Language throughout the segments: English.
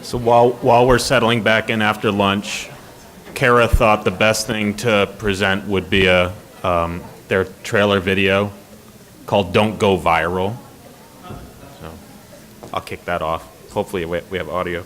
So while we're settling back in after lunch, Kara thought the best thing to present would be their trailer video called "Don't Go Viral." So I'll kick that off. Hopefully we have audio.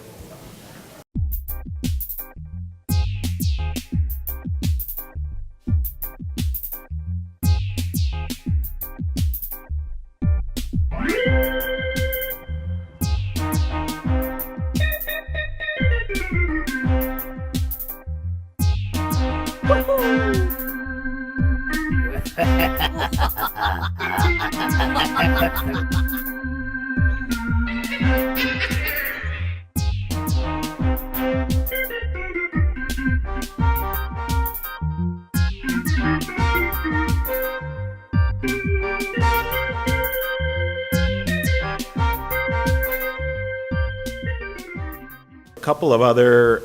A couple of other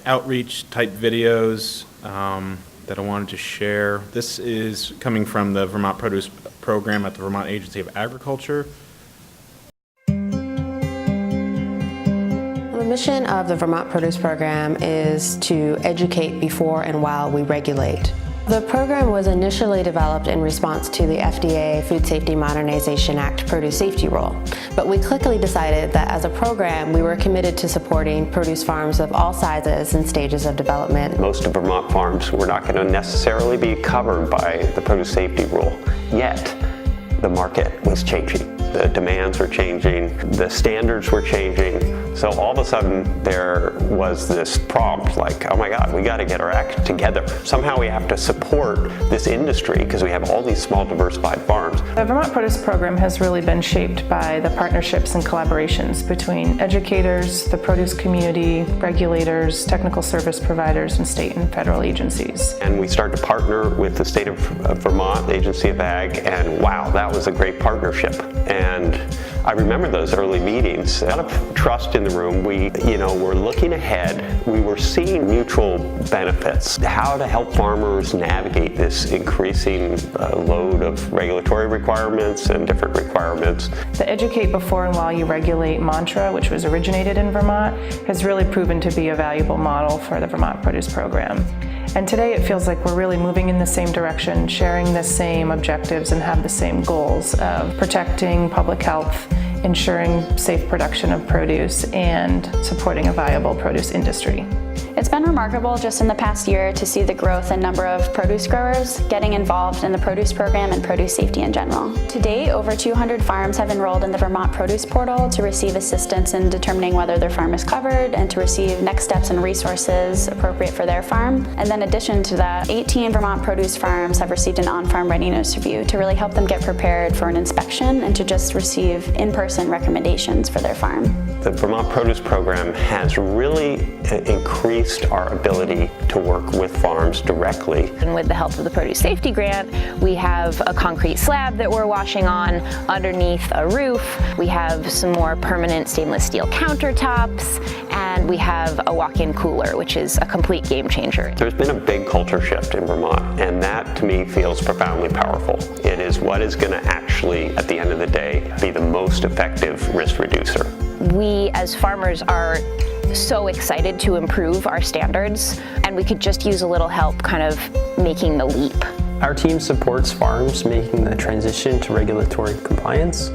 outreach type videos that I wanted to share. This is coming from the Vermont Produce program at the Vermont Agency of Agriculture. The mission of the Vermont Produce program is to educate before and while we regulate. The program was initially developed in response to the FDA Food Safety Modernization Act produce safety rule, but we quickly decided that as a program we were committed to supporting produce farms of all sizes and stages of development. Most of Vermont farms were not going to necessarily be covered by the produce safety rule, yet the market was changing. The demands were changing, the standards were changing, so all of a sudden there was this prompt like, oh my God, we got to get our act together. Somehow we have to support this industry because we have all these small diversified farms. The Vermont Produce program has really been shaped by the partnerships and collaborations between educators, the produce community, regulators, technical service providers, and state and federal agencies. And we started to partner with the state of Vermont, the Agency of Ag, and wow, that was a great partnership. And I remember those early meetings. A lot of trust in the room. We, were looking ahead. We were seeing mutual benefits. How to help farmers navigate this increasing load of regulatory requirements and different requirements. The educate before and while you regulate mantra, which was originated in Vermont, has really proven to be a valuable model for the Vermont Produce program. And today it feels like we're really moving in the same direction, sharing the same objectives and have the same goals of protecting public health, ensuring safe production of produce, and supporting a viable produce industry. It's been remarkable just in the past year to see the growth in number of produce growers getting involved in the produce program and produce safety in general. To date, over 200 farms have enrolled in the Vermont Produce portal to receive assistance in determining whether their farm is covered and to receive next steps and resources appropriate for their farm. And then in addition to that, 18 Vermont Produce farms have received an on-farm readiness review to really help them get prepared for an inspection and to just receive in-person recommendations for their farm. The Vermont Produce program has really increased our ability to work with farms directly. And with the help of the Produce Safety Grant, we have a concrete slab that we're washing on underneath a roof. We have some more permanent stainless steel countertops, and we have a walk-in cooler, which is a complete game changer. There's been a big culture shift in Vermont, and that to me feels profoundly powerful. It is what is going to actually, at the end of the day, be the most effective risk reducer. We as farmers are so excited to improve our standards, and we could just use a little help kind of making the leap. Our team supports farms making the transition to regulatory compliance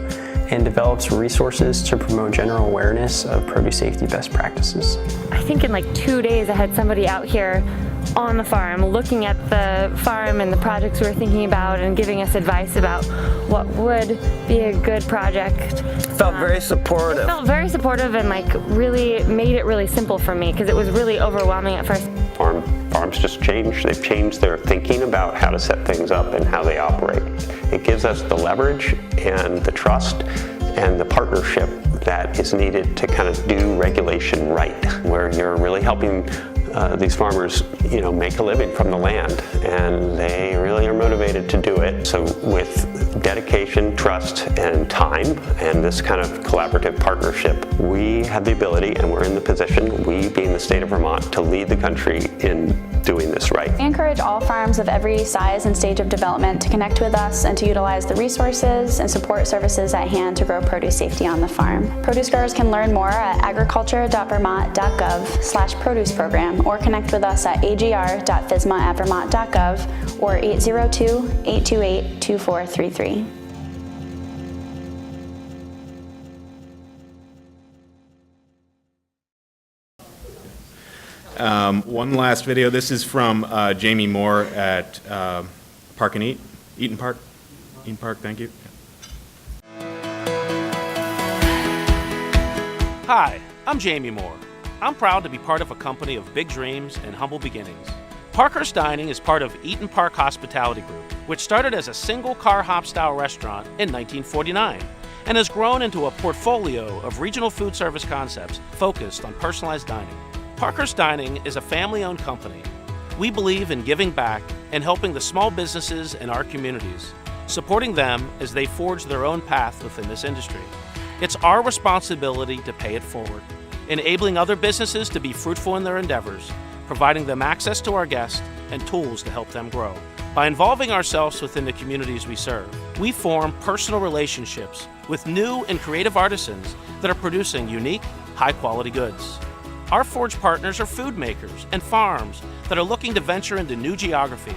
and develops resources to promote general awareness of produce safety best practices. I think in like 2 days I had somebody out here on the farm looking at the farm and the projects we were thinking about and giving us advice about what would be a good project. Felt very supportive. It felt very supportive and like really made it really simple for me because it was really overwhelming at first. Farms just change. They've changed their thinking about how to set things up and how they operate. It gives us the leverage and the trust and the partnership that is needed to kind of do regulation right, where you're really helping these farmers, make a living from the land, and they really are motivated to do it. So with dedication, trust, and time, and this kind of collaborative partnership, we have the ability, and we're in the position, we being the state of Vermont, to lead the country in doing this right. We encourage all farms of every size and stage of development to connect with us and to utilize the resources and support services at hand to grow produce safety on the farm. Produce growers can learn more at agriculture.vermont.gov/produce program or connect with us at agr.fisma@vermont.gov or 802-828-2433. One last video. This is from Jamie Moore at Park and Eat, Eaton Park. Eaton Park, thank you. Hi, I'm Jamie Moore. I'm proud to be part of a company of big dreams and humble beginnings. Parkhurst Dining is part of Eaton Park Hospitality Group, which started as a single-car hop-style restaurant in 1949 and has grown into a portfolio of regional food service concepts focused on personalized dining. Parkhurst Dining is a family-owned company. We believe in giving back and helping the small businesses in our communities, supporting them as they forge their own path within this industry. It's our responsibility to pay it forward, enabling other businesses to be fruitful in their endeavors, providing them access to our guests and tools to help them grow. By involving ourselves within the communities we serve, we form personal relationships with new and creative artisans that are producing unique, high-quality goods. Our forge partners are food makers and farms that are looking to venture into new geography.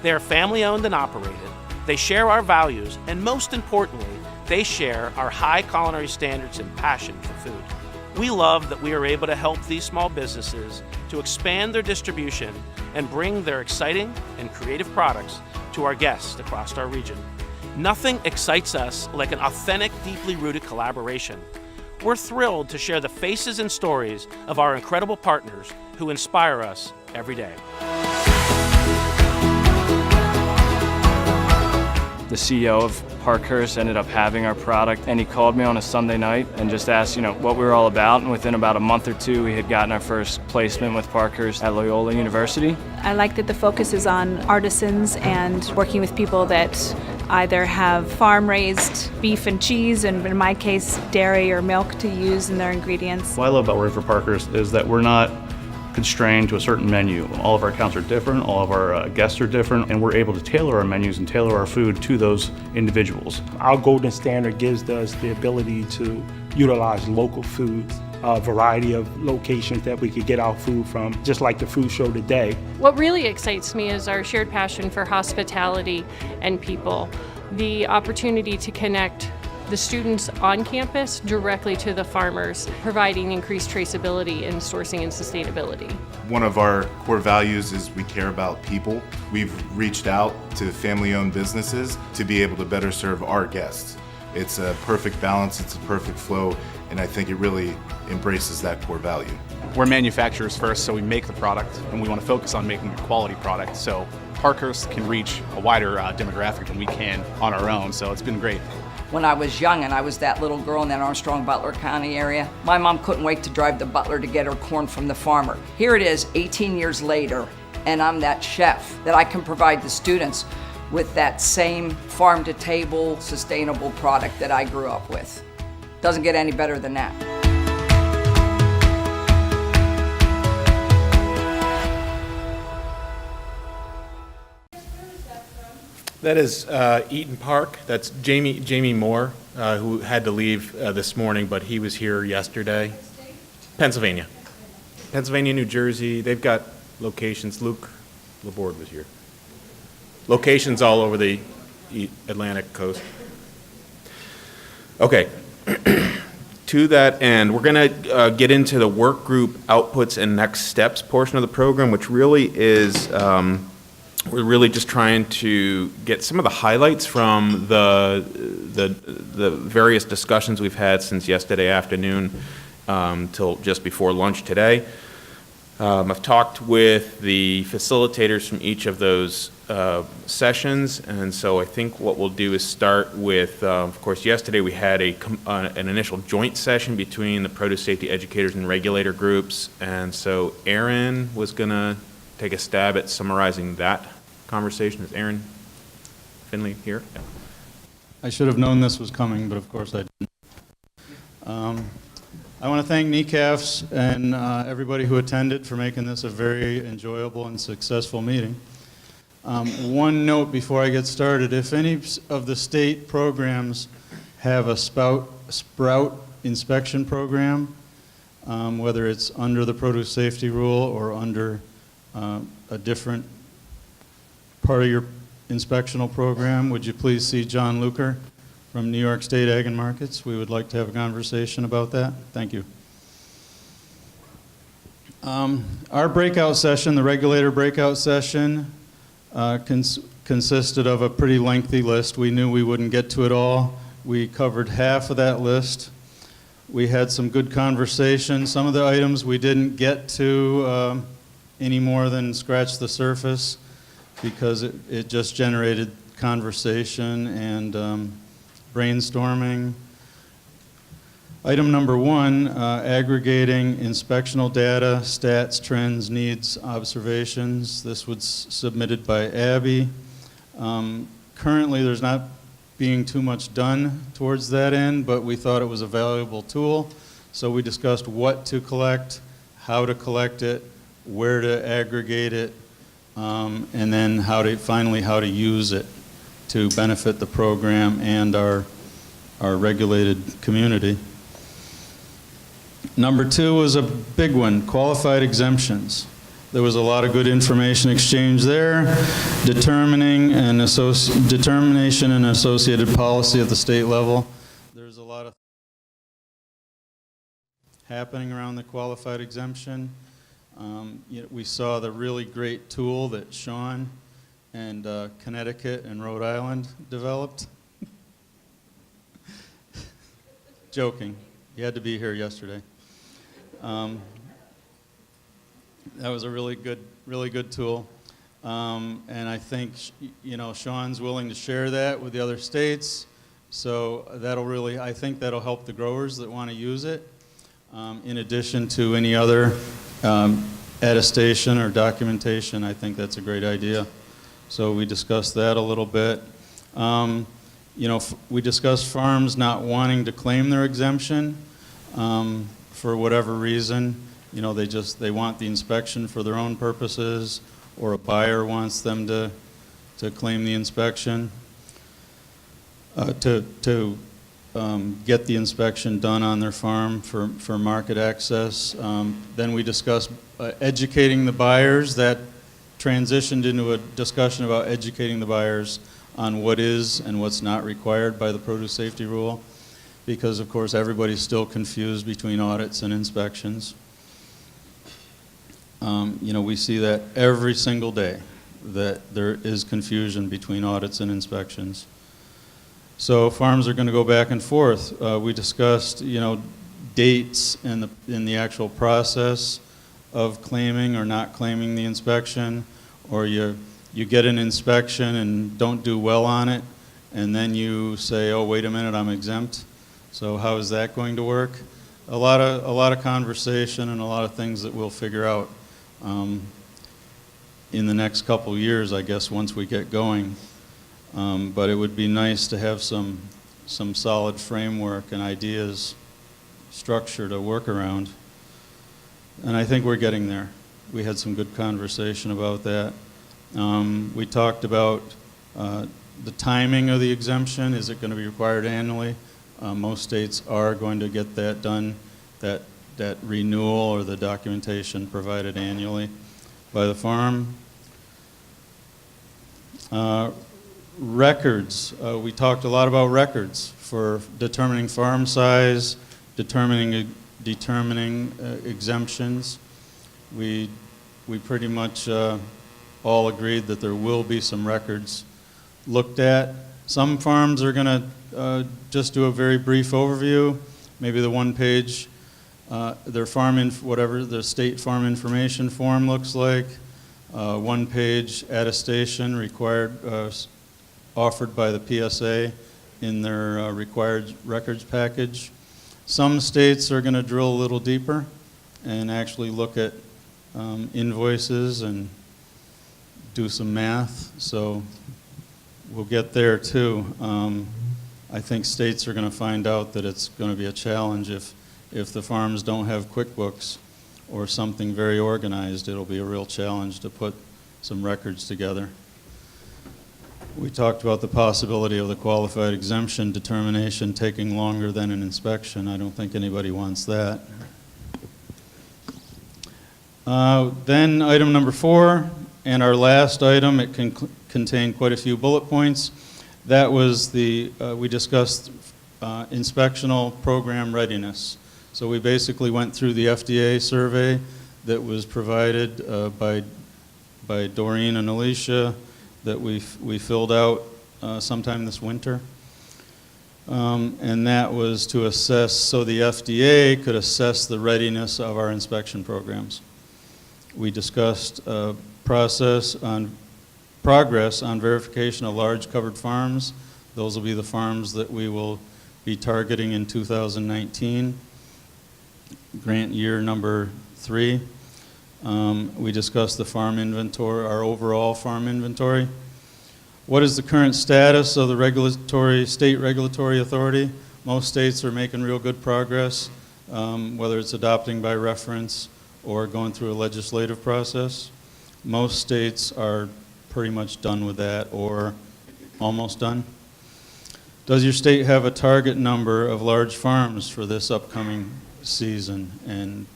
They are family-owned and operated. They share our values, and most importantly, they share our high culinary standards and passion for food. We love that we are able to help these small businesses to expand their distribution and bring their exciting and creative products to our guests across our region. Nothing excites us like an authentic, deeply rooted collaboration. We're thrilled to share the faces and stories of our incredible partners who inspire us every day. The CEO of Parkhurst ended up having our product, and he called me on a Sunday night and just asked, what we were all about. And within about a month or two, we had gotten our first placement with Parkhurst at Loyola University. I like that the focus is on artisans and working with people that either have farm-raised beef and cheese, and in my case, dairy or milk to use in their ingredients. What I love about working for Parkhurst is that we're not constrained to a certain menu. All of our accounts are different, all of our guests are different, and we're able to tailor our menus and tailor our food to those individuals. Our golden standard gives us the ability to utilize local foods, a variety of locations that we could get our food from, just like the food show today. What really excites me is our shared passion for hospitality and people. The opportunity to connect the students on campus directly to the farmers, providing increased traceability in sourcing and sustainability. One of our core values is we care about people. We've reached out to family-owned businesses to be able to better serve our guests. It's a perfect balance, it's a perfect flow, and I think it really embraces that core value. We're manufacturers first, so we make the product, and we want to focus on making a quality product, so Parkhurst can reach a wider demographic than we can on our own, so it's been great. When I was young and I was that little girl in that Armstrong-Butler County area, my mom couldn't wait to drive to Butler to get her corn from the farmer. Here it is 18 years later, and I'm that chef that I can provide the students with that same farm-to-table sustainable product that I grew up with. Doesn't get any better than that. That is Eaton Park. That's Jamie Moore, who had to leave this morning, but he was here yesterday. Pennsylvania, New Jersey. They've got locations. Luke Laborde was here. Locations all over the Atlantic coast. Okay. To that end, we're going to get into the work group outputs and next steps portion of the program, which really is we're really just trying to get some of the highlights from the various discussions we've had since yesterday afternoon till just before lunch today. I've talked with the facilitators from each of those sessions, and so I think what we'll do is start with, of course, yesterday we had an initial joint session between the produce safety educators and regulator groups, and so Aaron was going to take a stab at summarizing that conversation. Is Aaron Finley here? Yeah. I should have known this was coming, but of course I didn't. I want to thank NECAFs and everybody who attended for making this a very enjoyable and successful meeting. One note before I get started: if any of the state programs have a sprout inspection program, whether it's under the produce safety rule or under a different part of your inspectional program, would you please see John Luker from New York State Ag and Markets? We would like to have a conversation about that. Thank you. Our breakout session, the regulator breakout session, consisted of a pretty lengthy list. We knew we wouldn't get to it all. We covered half of that list. We had some good conversation. Some of the items we didn't get to any more than scratch the surface because it just generated conversation and brainstorming. Item number one, aggregating inspectional data, stats, trends, needs, observations. This was submitted by Abby. Currently, there's not being too much done towards that end, but we thought it was a valuable tool. So we discussed what to collect, how to collect it, where to aggregate it, and then finally how to use it to benefit the program and our regulated community. Number two was a big one, qualified exemptions. There was a lot of good information exchange there, determination and associated policy at the state level. There's a lot of happening around the qualified exemption. We saw the really great tool that Sean and Connecticut and Rhode Island developed. Joking. You had to be here yesterday. That was a really good tool. And I think, Sean's willing to share that with the other states. So I think that'll help the growers that want to use it. In addition to any other attestation or documentation, I think that's a great idea. So we discussed that a little bit. We discussed farms not wanting to claim their exemption for whatever reason. They want the inspection for their own purposes, or a buyer wants them to claim the inspection, to get the inspection done on their farm for market access. Then we discussed educating the buyers. That transitioned into a discussion about educating the buyers on what is and what's not required by the produce safety rule, because of course everybody's still confused between audits and inspections. We see that every single day, that there is confusion between audits and inspections. So farms are going to go back and forth. We discussed, dates in the actual process of claiming or not claiming the inspection, or you get an inspection and don't do well on it, and then you say, oh, wait a minute, I'm exempt. So how is that going to work? A lot of conversation and a lot of things that we'll figure out in the next couple years, I guess, once we get going. But it would be nice to have some solid framework and ideas, structure to work around. And I think we're getting there. We had some good conversation about that. We talked about the timing of the exemption. Is it going to be required annually? Most states are going to get that done, that renewal or the documentation provided annually by the farm. Records. We talked a lot about records for determining farm size, determining exemptions. We pretty much all agreed that there will be some records looked at. Some farms are going to just do a very brief overview, maybe the one page, whatever the state farm information form looks like. one-page attestation required, offered by the PSA in their required records package. Some states are going to drill a little deeper and actually look at invoices and do some math, so we'll get there too. I think states are going to find out that it's going to be a challenge if the farms don't have QuickBooks or something very organized. It'll be a real challenge to put some records together. We talked about the possibility of the qualified exemption determination taking longer than an inspection. I don't think anybody wants that. Then item number 4, and our last item, it contained quite a few bullet points. That was we discussed inspectional program readiness. So we basically went through the FDA survey that was provided by Doreen and Alicia that we filled out sometime this winter. And that was to assess, so the FDA could assess the readiness of our inspection programs. We discussed progress on verification of large covered farms. Those will be the farms that we will be targeting in 2019, grant year number 3. We discussed the farm inventory, our overall farm inventory. What is the current status of the state regulatory authority? Most states are making real good progress, whether it's adopting by reference or going through a legislative process. Most states are pretty much done with that or almost done. Does your state have a target number of large farms for this upcoming season and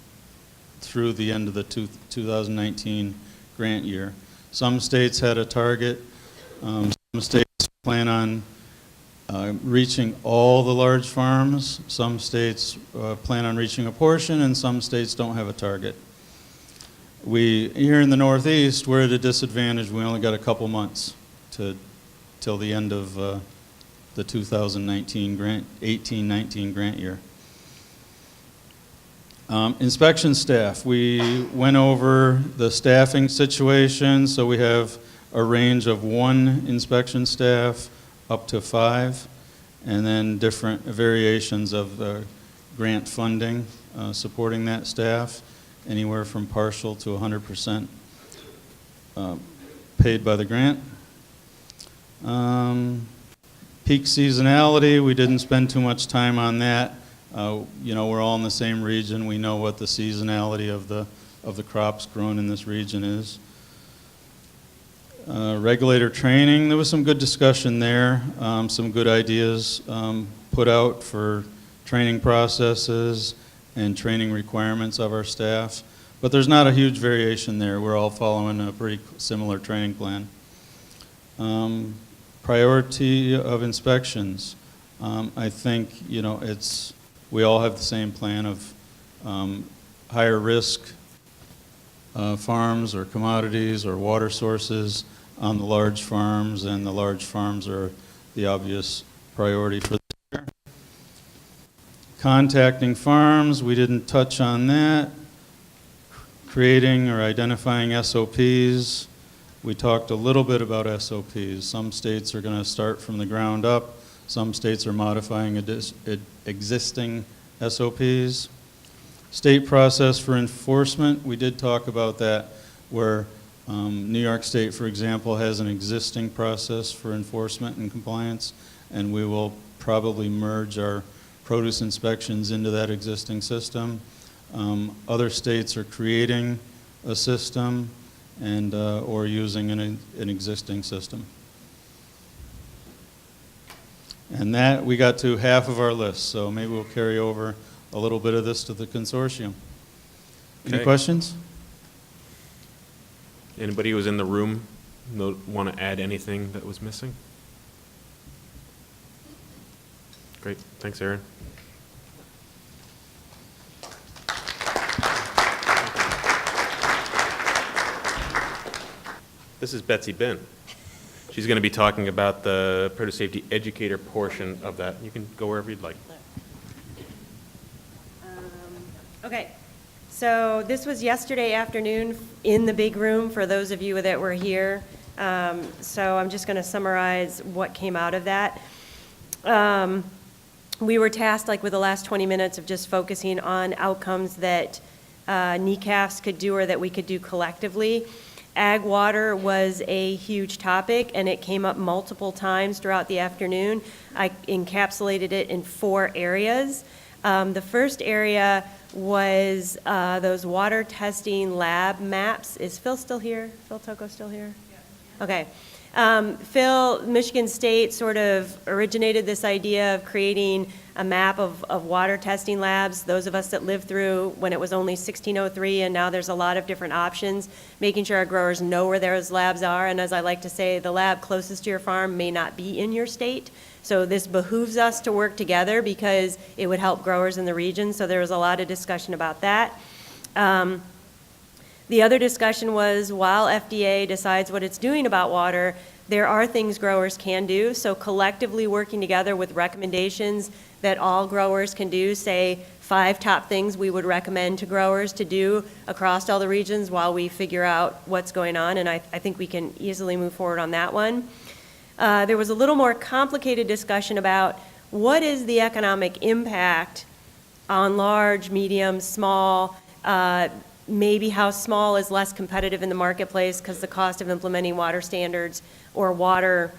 through the end of the 2019 grant year? Some states had a target. Some states plan on reaching all the large farms. Some states plan on reaching a portion, and some states don't have a target. Here in the Northeast, we're at a disadvantage. We only got a couple months till the end of the 2018-19 grant year. Inspection staff. We went over the staffing situation, so we have a range of 1 inspection staff up to 5, and then different variations of the grant funding supporting that staff, anywhere from partial to 100% paid by the grant. Peak seasonality, we didn't spend too much time on that. We're all in the same region. We know what the seasonality of the crops grown in this region is. Regulator training, there was some good discussion there, some good ideas put out for training processes and training requirements of our staff. But there's not a huge variation there. We're all following a pretty similar training plan. Priority of inspections. I think, we all have the same plan of higher risk farms or commodities or water sources on the large farms, and the large farms are the obvious priority for this year. Contacting farms, we didn't touch on that. Creating or identifying SOPs. We talked a little bit about SOPs. Some states are going to start from the ground up. Some states are modifying existing SOPs. State process for enforcement, we did talk about that, where New York State, for example, has an existing process for enforcement and compliance, and we will probably merge our produce inspections into that existing system. Other states are creating a system and or using an existing system. And that, we got to half of our list, so maybe we'll carry over a little bit of this to the consortium. Any Okay. questions? Anybody who was in the room want to add anything that was missing? Great, thanks, Aaron. This is Betsy Bin. She's going to be talking about the produce safety educator portion of that. You can go wherever you'd like. Okay, So this was yesterday afternoon in the big room for those of you that were here. So I'm just going to summarize what came out of that. We were tasked with the last 20 minutes of just focusing on outcomes that NECAFs could do or that we could do collectively. Ag water was a huge topic, and it came up multiple times throughout the afternoon. I encapsulated it in 4 areas. The first area was those water testing lab maps. Is Phil still here? Phil Tocco still here? Yeah. Okay. Phil, Michigan State sort of originated this idea of creating a map of water testing labs. Those of us that lived through when it was only 1603 and now there's a lot of different options, making sure our growers know where those labs are. And as I like to say, the lab closest to your farm may not be in your state. So this behooves us to work together because it would help growers in the region. So there was a lot of discussion about that. The other discussion was, while FDA decides what it's doing about water, there are things growers can do. So collectively working together with recommendations that all growers can do, say 5 top things we would recommend to growers to do across all the regions while we figure out what's going on. And I think we can easily move forward on that one. There was a little more complicated discussion about what is the economic impact on large, medium, small, maybe how small is less competitive in the marketplace because the cost of implementing water standards or water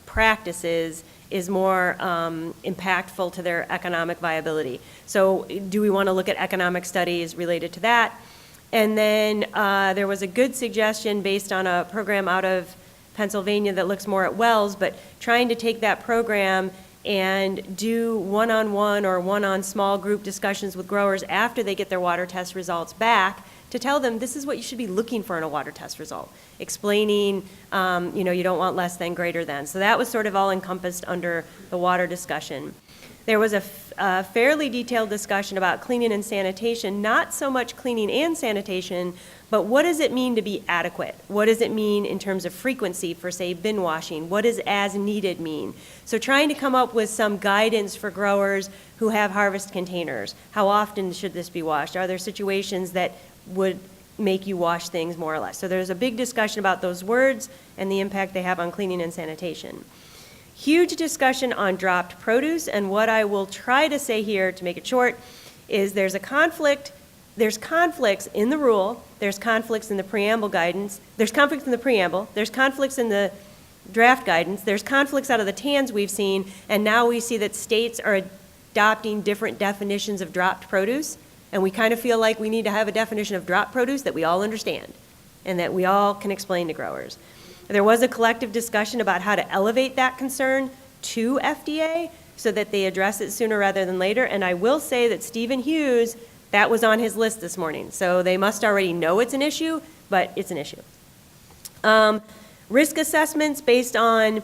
practices is more impactful to their economic viability. So do we want to look at economic studies related to that? And then there was a good suggestion based on a program out of Pennsylvania that looks more at wells, but trying to take that program and do one-on-one or one-on small group discussions with growers after they get their water test results back to tell them this is what you should be looking for in a water test result, explaining, you don't want less than, greater than. So that was sort of all encompassed under the water discussion. There was a fairly detailed discussion about cleaning and sanitation, not so much cleaning and sanitation, but what does it mean to be adequate? What does it mean in terms of frequency for, say, bin washing? What does as needed mean? So trying to come up with some guidance for growers who have harvest containers. How often should this be washed? Are there situations that would make you wash things more or less? So there's a big discussion about those words and the impact they have on cleaning and sanitation. Huge discussion on dropped produce, and what I will try to say here to make it short is there's conflicts in the rule, there's conflicts in the preamble guidance, there's conflicts in the preamble, there's conflicts in the draft guidance, there's conflicts out of the TANs we've seen, and now we see that states are adopting different definitions of dropped produce, and we kind of feel like we need to have a definition of dropped produce that we all understand and that we all can explain to growers. There was a collective discussion about how to elevate that concern to FDA so that they address it sooner rather than later, and I will say that Stephen Hughes, that was on his list this morning, so they must already know it's an issue, but it's an issue. Risk assessments based on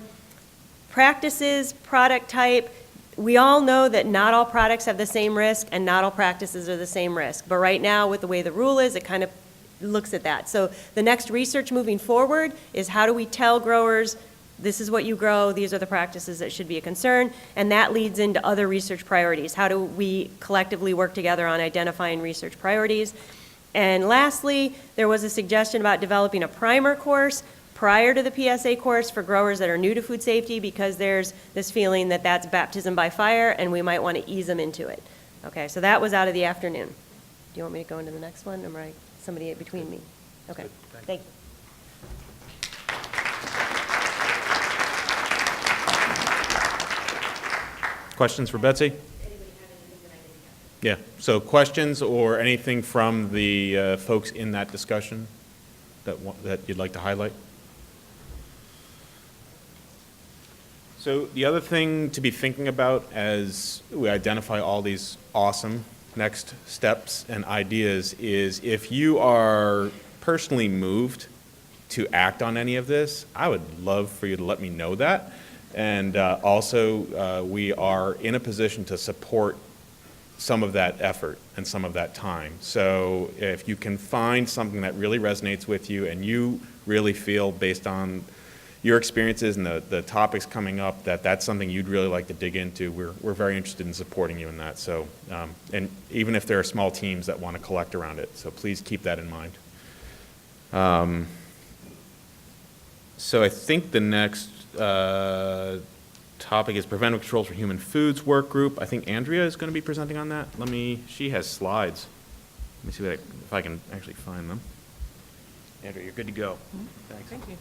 practices, product type. We all know that not all products have the same risk and not all practices are the same risk, but right now with the way the rule is, it kind of looks at that. So the next research moving forward is how do we tell growers this is what you grow, these are the practices that should be a concern, and that leads into other research priorities. How do we collectively work together on identifying research priorities? And lastly, there was a suggestion about developing a primer course prior to the PSA course for growers that are new to food safety because there's this feeling that that's baptism by fire and we might want to ease them into it. Okay, so that was out of the afternoon. Do you want me to go into the next one? Am I somebody between me? Okay, thank you. Questions for Betsy? Yeah, so questions or anything from the folks in that discussion that you'd like to highlight? So the other thing to be thinking about as we identify all these awesome next steps and ideas is if you are personally moved to act on any of this, I would love for you to let me know that. And also, we are in a position to support some of that effort and some of that time. So if you can find something that really resonates with you and you really feel based on your experiences and the topics coming up, that's something you'd really like to dig into, we're very interested in supporting you in that. So, and even if there are small teams that want to collect around it, so please keep that in mind. So I think the next topic is preventive controls for human foods work group. I think Andrea is going to be presenting on that. She has slides. Let me see if I can actually find them. Andrea, you're good to go. Thanks. Thank you.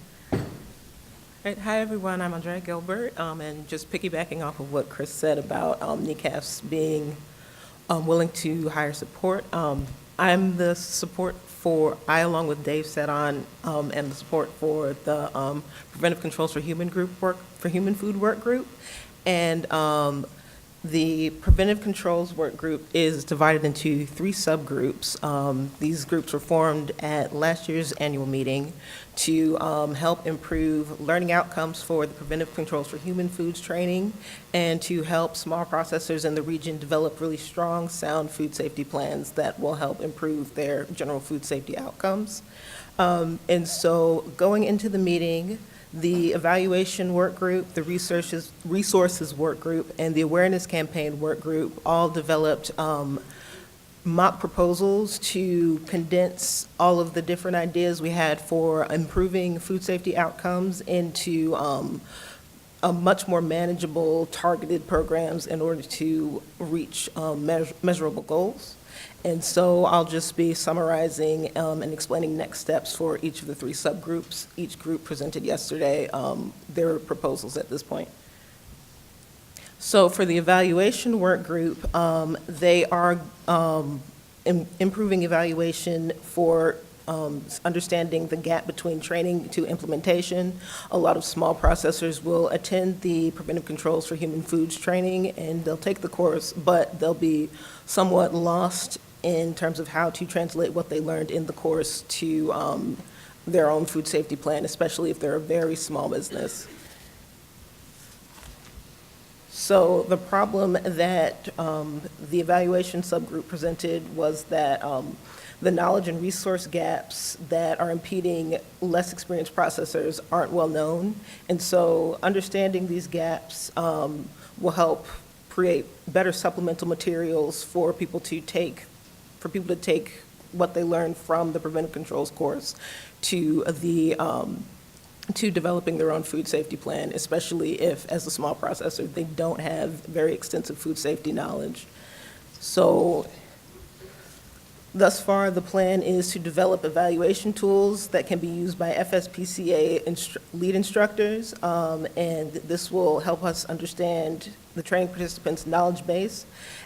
Right, hi, everyone. I'm Andrea Gilbert, and just piggybacking off of what Chris said about NECAFs being willing to hire support. I'm the support I, along with Dave, sat on and the support for the Preventive Controls for Human Food Work Group. And the Preventive Controls Work Group is divided into 3 subgroups. These groups were formed at last year's annual meeting to help improve learning outcomes for the Preventive Controls for Human Foods training and to help small processors in the region develop really strong, sound food safety plans that will help improve their general food safety outcomes. And so going into the meeting, the evaluation work group, the resources work group, and the awareness campaign work group all developed mock proposals to condense all of the different ideas we had for improving food safety outcomes into a much more manageable, targeted programs in order to reach measurable goals. And so I'll just be summarizing and explaining next steps for each of the 3 subgroups. Each group presented yesterday their proposals at this point. So for the evaluation work group, they are improving evaluation for understanding the gap between training to implementation. A lot of small processors will attend the Preventive Controls for Human Foods training and they'll take the course, but they'll be somewhat lost in terms of how to translate what they learned in the course to their own food safety plan, especially if they're a very small business. So the problem that the evaluation subgroup presented was that the knowledge and resource gaps that are impeding less experienced processors aren't well known. And so understanding these gaps will help create better supplemental materials for people to take what they learned from the preventive controls course to developing their own food safety plan, especially if, as a small processor, they don't have very extensive food safety knowledge. So thus far, the plan is to develop evaluation tools that can be used by FSPCA lead instructors, and this will help us understand the training participants' knowledge base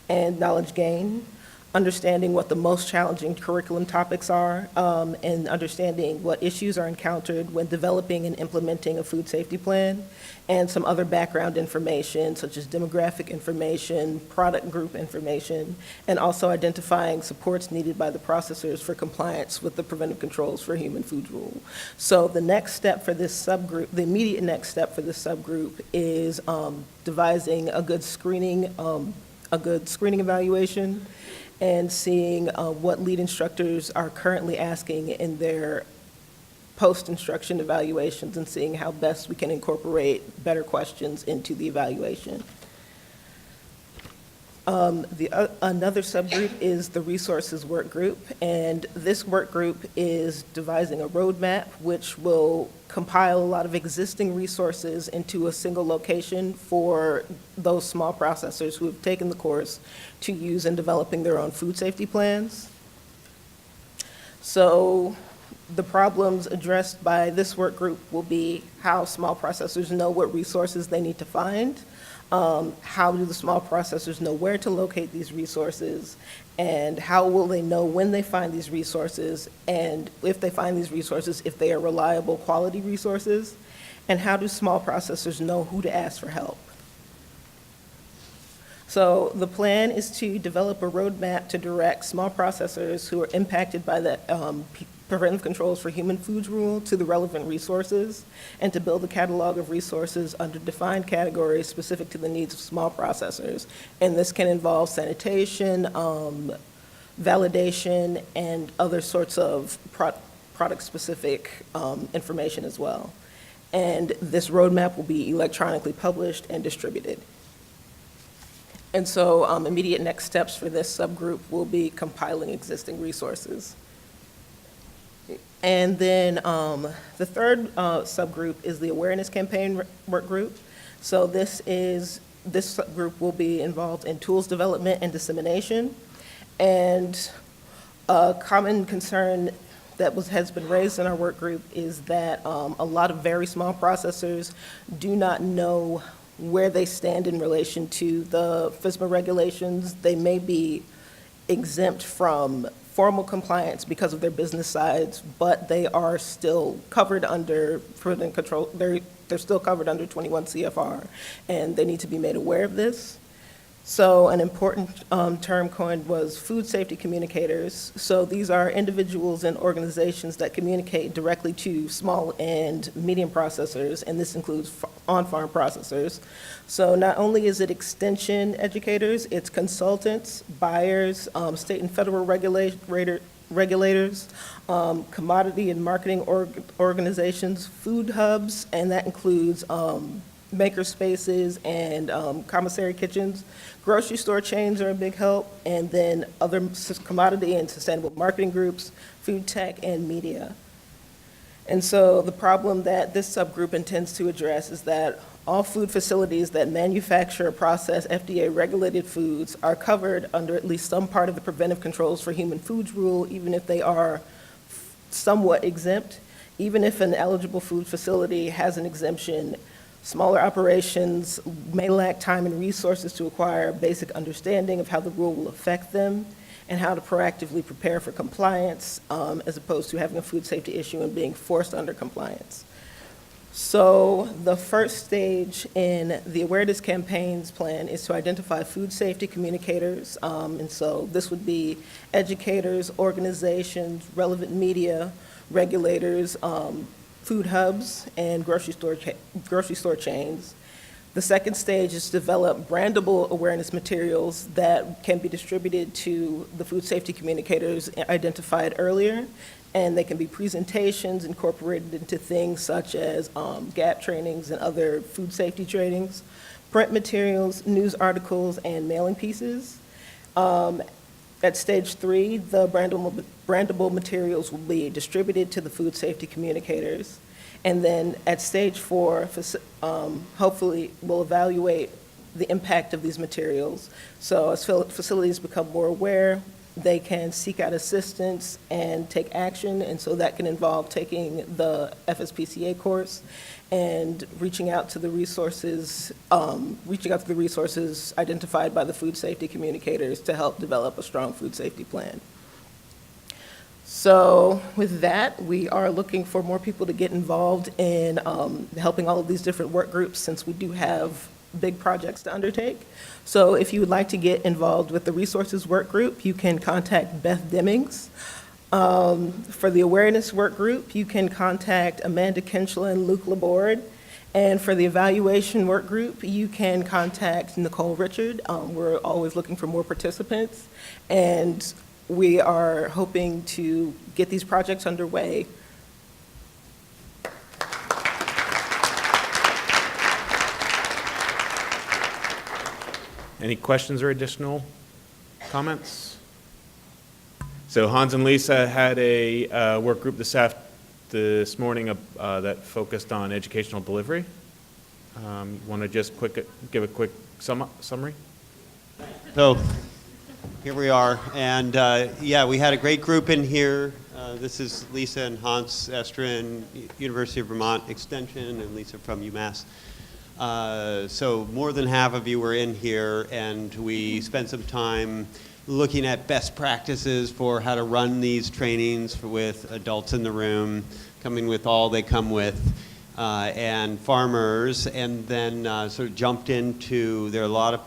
and knowledge gain, understanding what the most challenging curriculum topics are, and understanding what issues are encountered when developing and implementing a food safety plan, and some other background information such as demographic information, product group information, and also identifying supports needed by the processors for compliance with the Preventive Controls for Human Food rule. So the next step for this subgroup, the immediate next step for this subgroup is devising a good screening evaluation and seeing what lead instructors are currently asking in their post-instruction evaluations and seeing how best we can incorporate better questions into the evaluation. Another subgroup is the resources work group, and this work group is devising a roadmap which will compile a lot of existing resources into a single location for those small processors who have taken the course to use in developing their own food safety plans. So the problems addressed by this work group will be how small processors know what resources they need to find, how do the small processors know where to locate these resources, and how will they know when they find these resources, and if they find these resources, if they are reliable quality resources, and how do small processors know who to ask for help. So the plan is to develop a roadmap to direct small processors who are impacted by the Preventive Controls for Human Foods rule to the relevant resources, and to build a catalog of resources under defined categories specific to the needs of small processors. And this can involve sanitation, validation, and other sorts of product-specific information as well. and this roadmap will be electronically published and distributed. And so immediate next steps for this subgroup will be compiling existing resources. And then the third subgroup is the awareness campaign work group. So this subgroup will be involved in tools development and dissemination. And a common concern that has been raised in our work group is that a lot of very small processors do not know where they stand in relation to the FSMA regulations. They may be exempt from formal compliance because of their business size, but they are still covered under food and control. They're still covered under 21 CFR, and they need to be made aware of this. So an important term coined was food safety communicators. So these are individuals and organizations that communicate directly to small and medium processors, and this includes on-farm processors. So not only is it extension educators, it's consultants, buyers, state and federal regulators, commodity and marketing organizations, food hubs, and that includes maker spaces and commissary kitchens. Grocery store chains are a big help, and then other commodity and sustainable marketing groups, food tech, and media. And so the problem that this subgroup intends to address is that all food facilities that manufacture or process FDA-regulated foods are covered under at least some part of the preventive controls for human foods rule, even if they are somewhat exempt. Even if an eligible food facility has an exemption, smaller operations may lack time and resources to acquire a basic understanding of how the rule will affect them and how to proactively prepare for compliance, as opposed to having a food safety issue and being forced under compliance. So the first stage in the awareness campaigns plan is to identify food safety communicators. And so this would be educators, organizations, relevant media, regulators, food hubs, and grocery store chains. The second stage is to develop brandable awareness materials that can be distributed to the food safety communicators identified earlier, and they can be presentations incorporated into things such as GAP trainings and other food safety trainings, print materials, news articles, and mailing pieces. At stage 3, the brandable materials will be distributed to the food safety communicators. And then at stage 4, hopefully we'll evaluate the impact of these materials. So as facilities become more aware, they can seek out assistance and take action. And so that can involve taking the FSPCA course and reaching out to the resources identified by the food safety communicators to help develop a strong food safety plan. So with that, we are looking for more people to get involved in helping all of these different work groups, since we do have big projects to undertake. So if you would like to get involved with the resources work group, you can contact Beth Demings. For the awareness work group, you can contact Amanda Kinchla and Luke Laborde. And for the evaluation work group, you can contact Nicole Richard. We're always looking for more participants, and we are hoping to get these projects underway. Any questions or additional comments? So Hans and Lisa had a work group this morning that focused on educational delivery. You want to just give a quick summary? So here we are, and yeah, we had a great group in here. This is Lisa and Hans Estrin, University of Vermont Extension, and Lisa from UMass. So more than half of you were in here, and we spent some time looking at best practices for how to run these trainings with adults in the room, coming with all they come with, and farmers, and then sort of jumped into, there are a lot of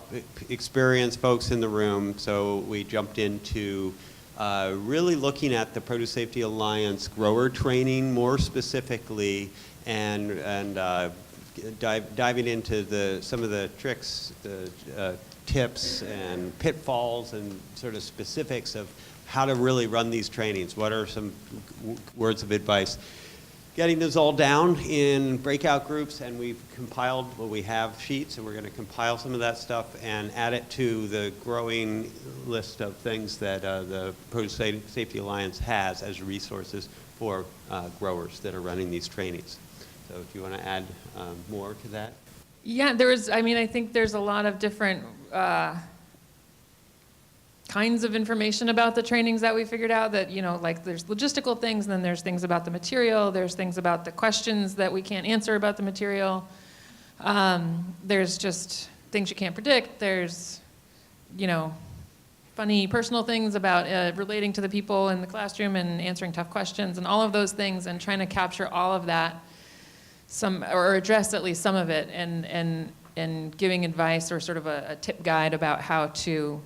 experienced folks in the room, so we jumped into really looking at the Produce Safety Alliance grower training more specifically, and diving into some of the tricks, the tips and pitfalls and sort of specifics of how to really run these trainings. What are some words of advice? getting this all down in breakout groups, and we've compiled, well, we have sheets, and we're going to compile some of that stuff and add it to the growing list of things that the Produce Safety Alliance has as resources for growers that are running these trainings. So if you want to add more to that? Yeah, I think there's a lot of different kinds of information about the trainings that we figured out that, like there's logistical things, and then there's things about the material, there's things about the questions that we can't answer about the material. There's just things you can't predict. There's, funny personal things about relating to the people in the classroom and answering tough questions and all of those things, and trying to capture all of that, or address at least some of it, and giving advice or sort of a tip guide about how to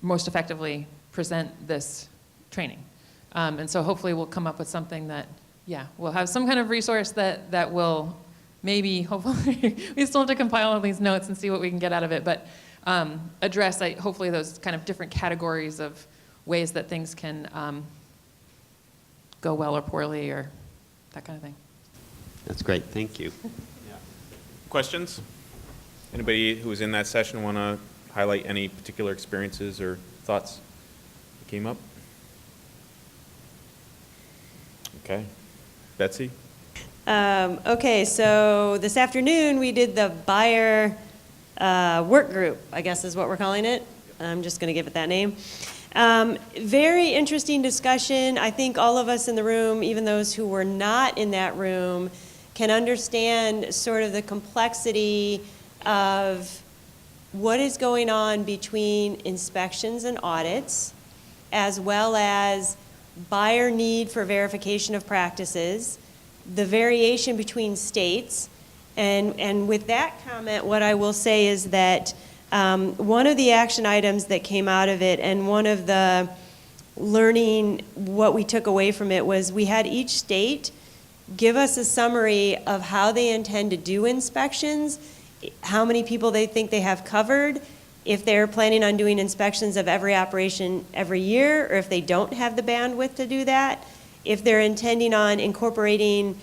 most effectively present this training. And so hopefully we'll come up with something that, we'll have some kind of resource that will maybe, hopefully, we still have to compile all these notes and see what we can get out of it, but address hopefully those kind of different categories of ways that things can go well or poorly, or that kind of thing. That's great, thank you. Questions? Anybody who was in that session want to highlight any particular experiences or thoughts that came up? Okay. Betsy? Okay, so this afternoon we did the buyer work group, I guess is what we're calling it. I'm just going to give it that name. Very interesting discussion. I think all of us in the room, even those who were not in that room, can understand sort of the complexity of what is going on between inspections and audits, as well as buyer need for verification of practices, the variation between states. And with that comment, what I will say is that one of the action items that came out of it, and one of the learning, what we took away from it, was we had each state give us a summary of how they intend to do inspections, how many people they think they have covered, if they're planning on doing inspections of every operation every year, or if they don't have the bandwidth to do that, if they're intending on incorporating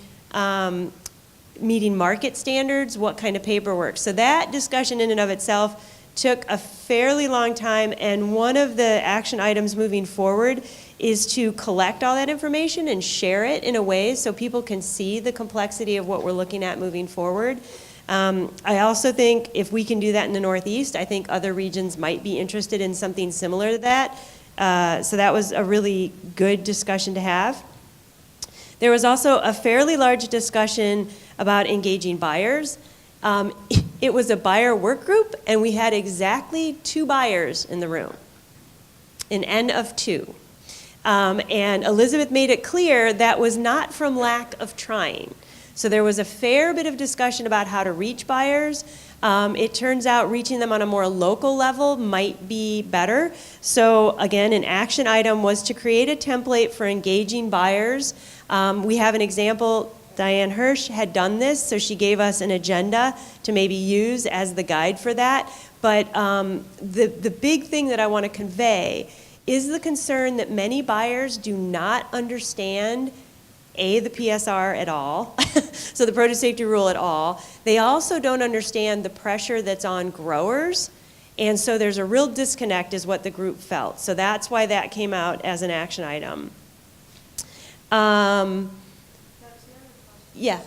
meeting market standards, what kind of paperwork. So that discussion in and of itself took a fairly long time, and one of the action items moving forward is to collect all that information and share it in a way so people can see the complexity of what we're looking at moving forward. I also think if we can do that in the Northeast, I think other regions might be interested in something similar to that. So that was a really good discussion to have. There was also a fairly large discussion about engaging buyers. It was a buyer work group, and we had exactly 2 buyers in the room, an N of 2. And Elizabeth made it clear that was not from lack of trying. So there was a fair bit of discussion about how to reach buyers. It turns out reaching them on a more local level might be better. So again, an action item was to create a template for engaging buyers. We have an example. Diane Hirsch had done this, so she gave us an agenda to maybe use as the guide for that. But the big thing that I want to convey is the concern that many buyers do not understand the PSR at all, so the produce safety rule at all. They also don't understand the pressure that's on growers, and so there's a real disconnect is what the group felt. So that's why that came out as an action item. Yeah,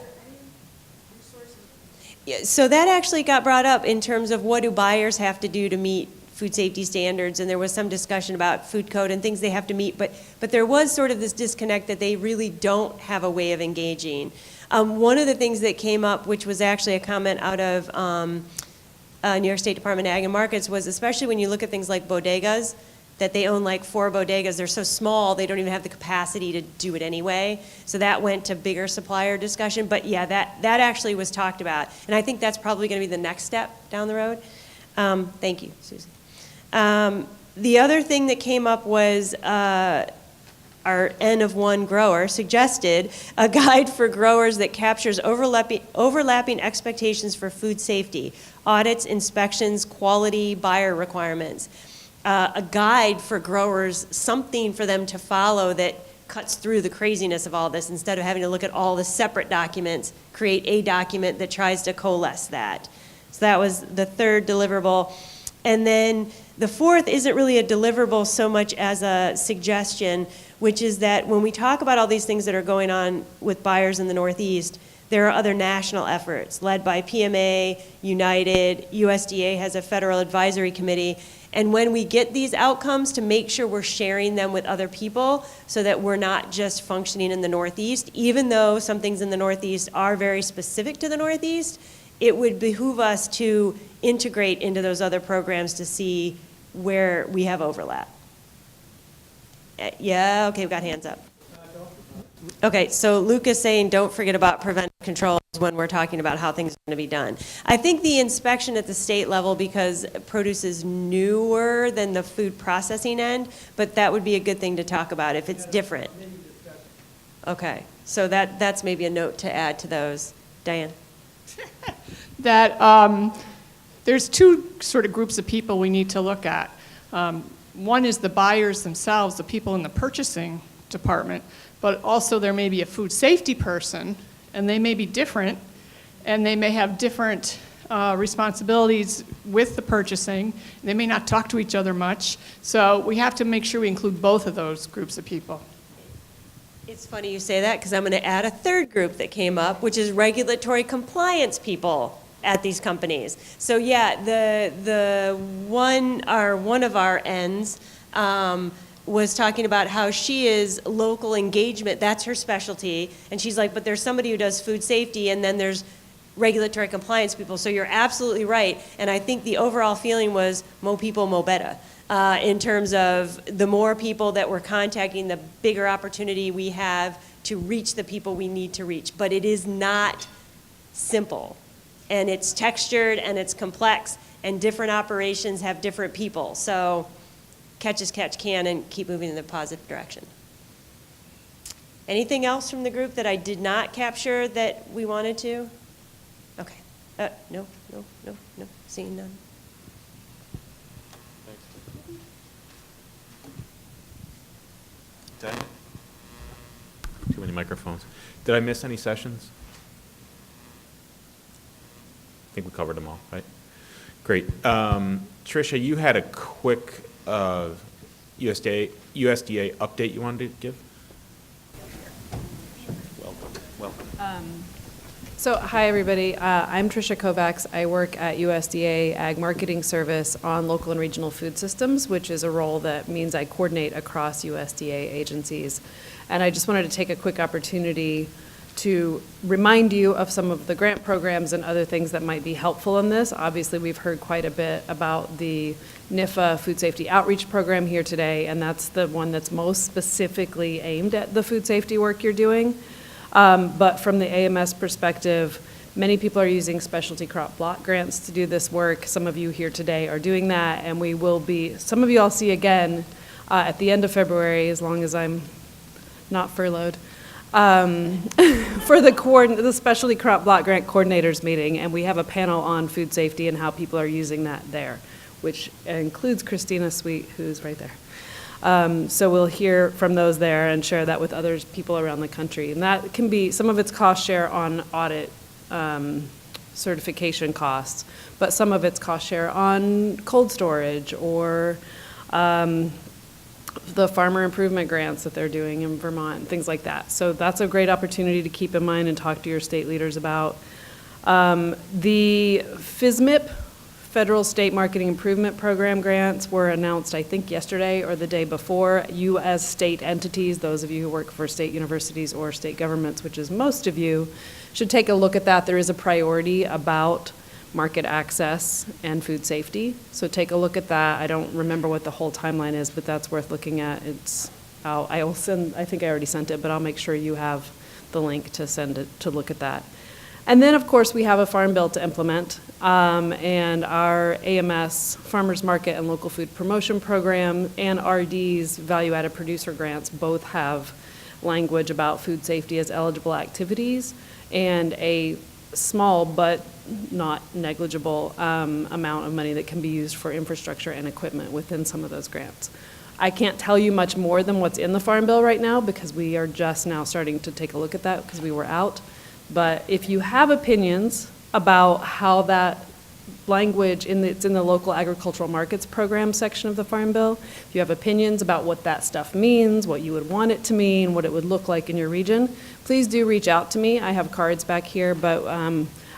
so that actually got brought up in terms of what do buyers have to do to meet food safety standards, and there was some discussion about food code and things they have to meet, but there was sort of this disconnect that they really don't have a way of engaging. One of the things that came up, which was actually a comment out of New York State Department of Ag and Markets, was especially when you look at things like bodegas, that they own like 4 bodegas, they're so small they don't even have the capacity to do it anyway. So that went to bigger supplier discussion, but yeah, that actually was talked about, and I think that's probably going to be the next step down the road. Thank you, Susan. The other thing that came up was our N of 1 grower suggested a guide for growers that captures overlapping expectations for food safety, audits, inspections, quality, buyer requirements. A guide for growers, something for them to follow that cuts through the craziness of all this. Instead of having to look at all the separate documents, create a document that tries to coalesce that. So that was the third deliverable. And then the fourth isn't really a deliverable so much as a suggestion, which is that when we talk about all these things that are going on with buyers in the Northeast, there are other national efforts led by PMA, United, USDA has a federal advisory committee. And when we get these outcomes, to make sure we're sharing them with other people so that we're not just functioning in the Northeast, even though some things in the Northeast are very specific to the Northeast, it would behoove us to integrate into those other programs to see where we have overlap. Yeah, okay, we've got hands up. Okay, so Luke is saying don't forget about preventive controls when we're talking about how things are going to be done. I think the inspection at the state level, because produce is newer than the food processing end, but that would be a good thing to talk about if it's different. Okay, so that's maybe a note to add to those. Diane? That there's two sort of groups of people we need to look at. One is the buyers themselves, the people in the purchasing department, but also there may be a food safety person, and they may be different, and they may have different responsibilities with the purchasing. They may not talk to each other much, so we have to make sure we include both of those groups of people. It's funny you say that, because I'm going to add a third group that came up, which is regulatory compliance people at these companies. So yeah, one of our ends was talking about how she is local engagement, that's her specialty, and she's like, but there's somebody who does food safety, and then there's regulatory compliance people. So you're absolutely right, and I think the overall feeling was mo people, mo better. In terms of the more people that we're contacting, the bigger opportunity we have to reach the people we need to reach. But it is not simple, and it's textured, and it's complex, and different operations have different people. So catch as catch can, and keep moving in the positive direction. Anything else from the group that I did not capture that we wanted to? Okay. No, seeing none. Too many microphones. Did I miss any sessions? I think we covered them all, right? Great. Tricia, you had a quick USDA update you wanted to give? Welcome. So hi everybody, I'm Tricia Kovacs. I work at USDA Ag Marketing Service on local and regional food systems, which is a role that means I coordinate across USDA agencies. And I just wanted to take a quick opportunity to remind you of some of the grant programs and other things that might be helpful in this. Obviously, we've heard quite a bit about the NIFA Food Safety Outreach Program here today, and that's the one that's most specifically aimed at the food safety work you're doing. But from the AMS perspective, many people are using specialty crop block grants to do this work. Some of you here today are doing that, and we will be, some of you I'll see again at the end of February, as long as I'm not furloughed, for the specialty crop block grant coordinators meeting, and we have a panel on food safety and how people are using that there, which includes Christina Sweet, who's right there. So we'll hear from those there and share that with other people around the country. And that can be, some of it's cost share on audit certification costs, but some of it's cost share on cold storage or the farmer improvement grants that they're doing in Vermont, things like that. So that's a great opportunity to keep in mind and talk to your state leaders about. The FSMIP, Federal State Marketing Improvement Program grants were announced, I think, yesterday or the day before. You as state entities, those of you who work for state universities or state governments, which is most of you, should take a look at that. There is a priority about market access and food safety. So take a look at that. I don't remember what the whole timeline is, but that's worth looking at. It's out. I will send, I think I already sent it, but I'll make sure you have the link to send it to look at that. And then, of course, we have a farm bill to implement, and our AMS, Farmers Market and Local Food Promotion Program, and RD's Value-Added Producer Grants both have language about food safety as eligible activities and a small but not negligible amount of money that can be used for infrastructure and equipment within some of those grants. I can't tell you much more than what's in the Farm Bill right now because we are just now starting to take a look at that because we were out. But if you have opinions about how that language, it's in the local agricultural markets program section of the Farm Bill, if you have opinions about what that stuff means, what you would want it to mean, what it would look like in your region, please do reach out to me. I have cards back here, but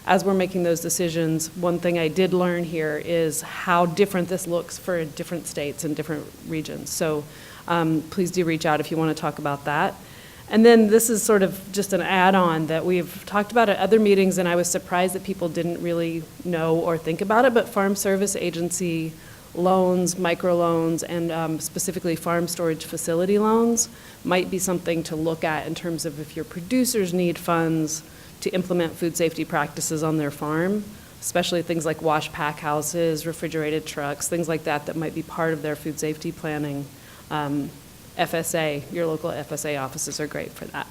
as we're making those decisions, one thing I did learn here is how different this looks for different states and different regions. So please do reach out if you want to talk about that. And then this is sort of just an add-on that we've talked about at other meetings, and I was surprised that people didn't really know or think about it, but Farm Service Agency loans, microloans, and specifically farm storage facility loans might be something to look at in terms of if your producers need funds to implement food safety practices on their farm, especially things like wash pack houses, refrigerated trucks, things like that that might be part of their food safety planning. FSA, your local FSA offices are great for that.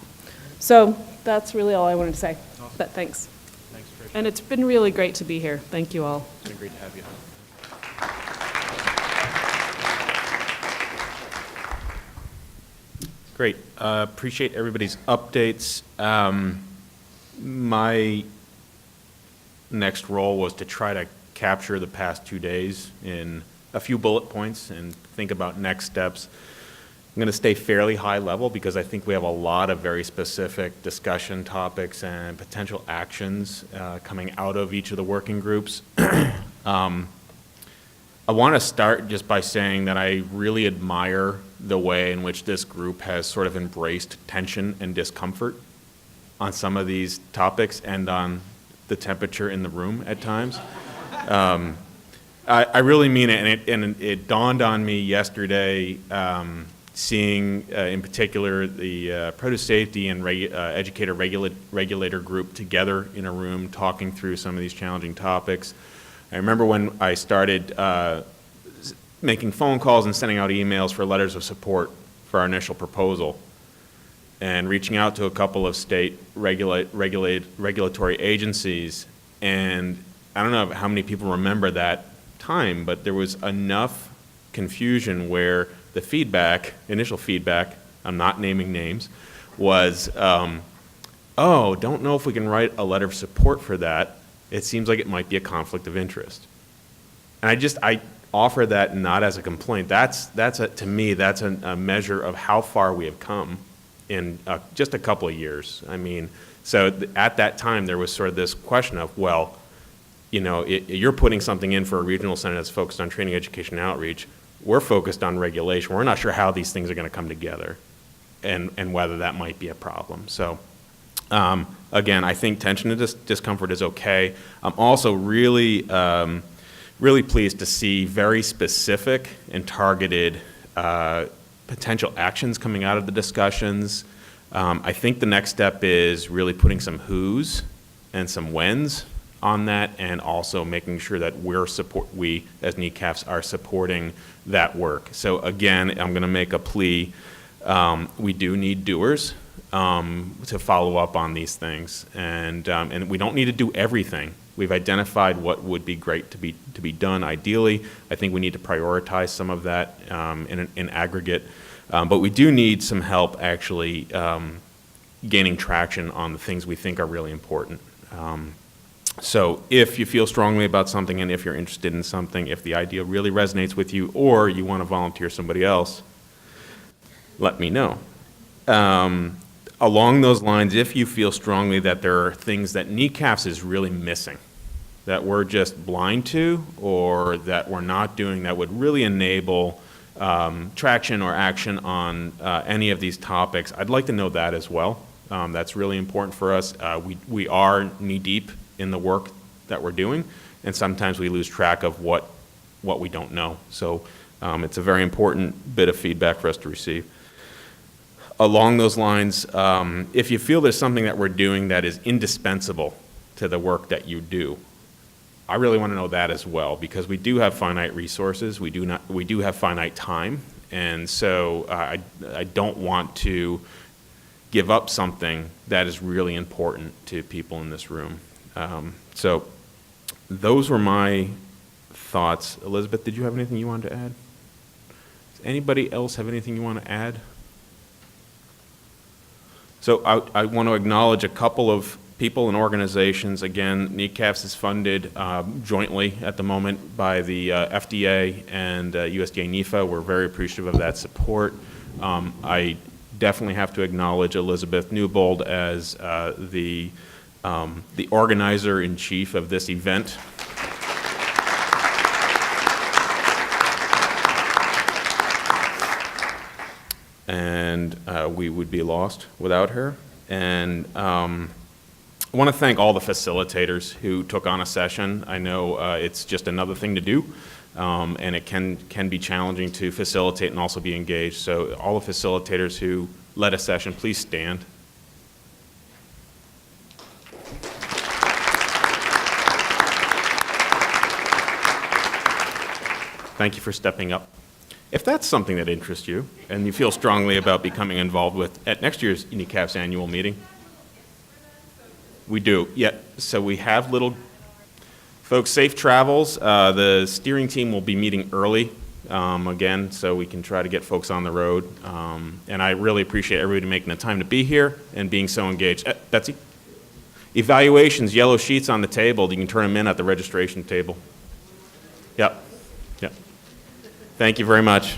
So that's really all I wanted to say, but thanks. Thanks, Trish. And it's been really great to be here. Thank you all. It's been great to have you. Great. Appreciate everybody's updates. My next role was to try to capture the past 2 days in a few bullet points and think about next steps. I'm going to stay fairly high level because I think we have a lot of very specific discussion topics and potential actions coming out of each of the working groups. I want to start just by saying that I really admire the way in which this group has sort of embraced tension and discomfort on some of these topics and on the temperature in the room at times. I really mean it, and it dawned on me yesterday seeing, in particular, the produce safety and educator regulator group together in a room talking through some of these challenging topics. I remember when I started making phone calls and sending out emails for letters of support for our initial proposal and reaching out to a couple of state regulatory agencies. And I don't know how many people remember that time, but there was enough confusion where the feedback, initial feedback, I'm not naming names, was, oh, don't know if we can write a letter of support for that. It seems like it might be a conflict of interest. And I offer that not as a complaint. To me, that's a measure of how far we have come in just a couple of years. I mean, so at that time, there was sort of this question of, well, you know, you're putting something in for a regional center that's focused on training, education, and outreach. We're focused on regulation. We're not sure how these things are going to come together and whether that might be a problem. So again, I think tension and discomfort is okay. I'm also really pleased to see very specific and targeted potential actions coming out of the discussions. I think the next step is really putting some who's and some when's on that, and also making sure that we as NECAFs are supporting that work. So again, I'm going to make a plea. We do need doers to follow up on these things, and we don't need to do everything. We've identified what would be great to be done ideally. I think we need to prioritize some of that in aggregate, but we do need some help actually gaining traction on the things we think are really important. So if you feel strongly about something and if you're interested in something, if the idea really resonates with you or you want to volunteer somebody else, let me know. Along those lines, if you feel strongly that there are things that NECAFs is really missing, that we're just blind to or that we're not doing that would really enable traction or action on any of these topics, I'd like to know that as well. That's really important for us. We are knee-deep in the work that we're doing, and sometimes we lose track of what we don't know. So it's a very important bit of feedback for us to receive. Along those lines, if you feel there's something that we're doing that is indispensable to the work that you do, I really want to know that as well, because we do have finite resources, we do have finite time, and so I don't want to give up something that is really important to people in this room. So those were my thoughts. Elizabeth, did you have anything you wanted to add? Anybody else have anything you want to add? So I want to acknowledge a couple of people and organizations. Again, NECAFS is funded jointly at the moment by the FDA and USDA NEFA. We're very appreciative of that support. I definitely have to acknowledge Elizabeth Newbold as the organizer-in-chief of this event. And we would be lost without her. And I want to thank all the facilitators who took on a session. I know it's just another thing to do, and it can be challenging to facilitate and also be engaged. So all the facilitators who led a session, please stand. Thank you for stepping up. If that's something that interests you and you feel strongly about becoming involved with at next year's NECAFS annual meeting, we do. Yeah, so we have little folks, safe travels. The steering team will be meeting early again, so we can try to get folks on the road. And I really appreciate everybody making the time to be here and being so engaged. Betsy? Evaluations, yellow sheets on the table. You can turn them in at the registration table. Yep. Yep. Thank you very much.